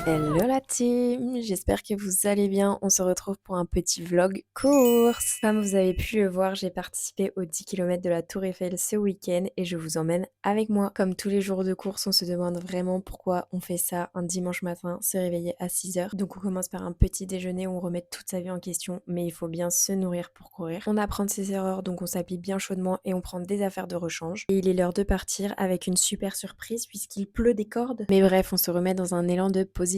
Hello la team, j'espère que vous allez bien. On se retrouve pour un petit vlog course. Comme vous avez pu le voir, j'ai participé aux 10 km de la Tour Eiffel ce week-end et je vous emmène avec moi. Comme tous les jours de course, on se demande vraiment pourquoi on fait ça un dimanche matin, se réveiller à 6 heures. Donc on commence par un petit déjeuner où on remet toute sa vie en question, mais il faut bien se nourrir pour courir. On apprend de ses erreurs, donc on s'habille bien chaudement et on prend des affaires de rechange. Et il est l'heure de partir avec une super surprise puisqu'il pleut des cordes. Mais bref, on se remet dans un élan de positivité.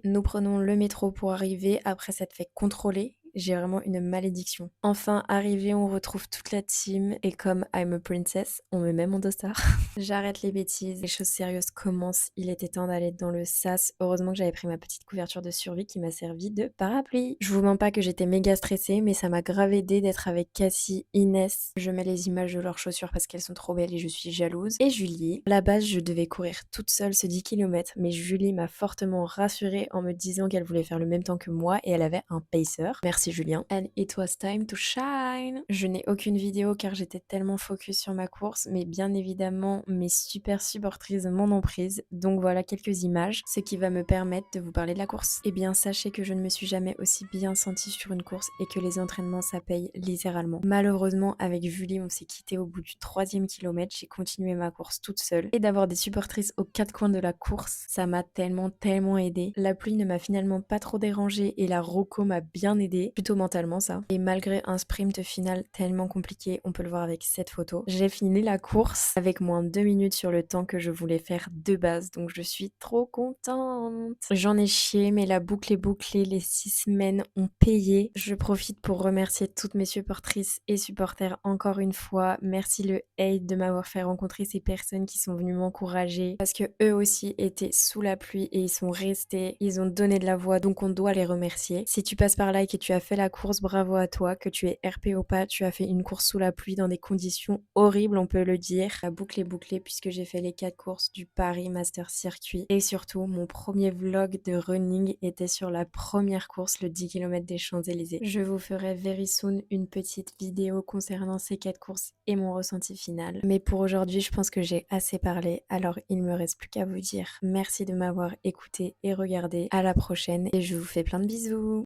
Nous prenons le métro pour arriver après s'être fait contrôler. J'ai vraiment une malédiction. Enfin, arrivé, on retrouve toute la team et comme I'm a princess, on me met mon dossard. J'arrête les bêtises, les choses sérieuses commencent. Il était temps d'aller dans le sas. Heureusement que j'avais pris ma petite couverture de survie qui m'a servi de parapluie. Je vous mens pas que j'étais méga stressée, mais ça m'a grave aidé d'être avec Cassie, Inès. Je mets les images de leurs chaussures parce qu'elles sont trop belles et je suis jalouse. Et Julie. À la base, je devais courir toute seule ce 10 km, mais Julie m'a fortement rassurée en me disant qu'elle voulait faire le même temps que moi et elle avait un pacer. Merci Julien. And it was time to shine. Je n'ai aucune vidéo car j'étais tellement focus sur ma course, mais bien évidemment, mes super supportrices m'en ont prise. Donc voilà quelques images, ce qui va me permettre de vous parler de la course. Eh bien, sachez que je ne me suis jamais aussi bien sentie sur une course et que les entraînements, ça paye littéralement. Malheureusement, avec Julie, on s'est quitté au bout du 3e kilomètre. J'ai continué ma course toute seule. Et d'avoir des supportrices aux 4 coins de la course, ça m'a tellement aidé. La pluie ne m'a finalement pas trop dérangée et la roco m'a bien aidé, plutôt mentalement ça. Et malgré un sprint final tellement compliqué, on peut le voir avec cette photo, j'ai fini la course avec moins de 2 minutes sur le temps que je voulais faire de base, donc je suis trop contente. J'en ai chié, mais la boucle est bouclée, les 6 semaines ont payé. Je profite pour remercier toutes mes supportrices et supporters encore une fois. Merci le hate de m'avoir fait rencontrer ces personnes qui sont venues m'encourager parce que eux aussi étaient sous la pluie et ils sont restés, ils ont donné de la voix, donc on doit les remercier. Si tu passes par là et que tu as fait la course, bravo à toi, que tu es RP ou pas, tu as fait une course sous la pluie dans des conditions horribles, on peut le dire. La boucle est bouclée puisque j'ai fait les 4 courses du Paris Master Circuit et surtout mon premier vlog de running était sur la première course, le 10 km des Champs-Élysées. Je vous ferai very soon une petite vidéo concernant ces 4 courses et mon ressenti final. Mais pour aujourd'hui, je pense que j'ai assez parlé, alors il me reste plus qu'à vous dire merci de m'avoir écouté et regardé. À la prochaine et je vous fais plein de bisous.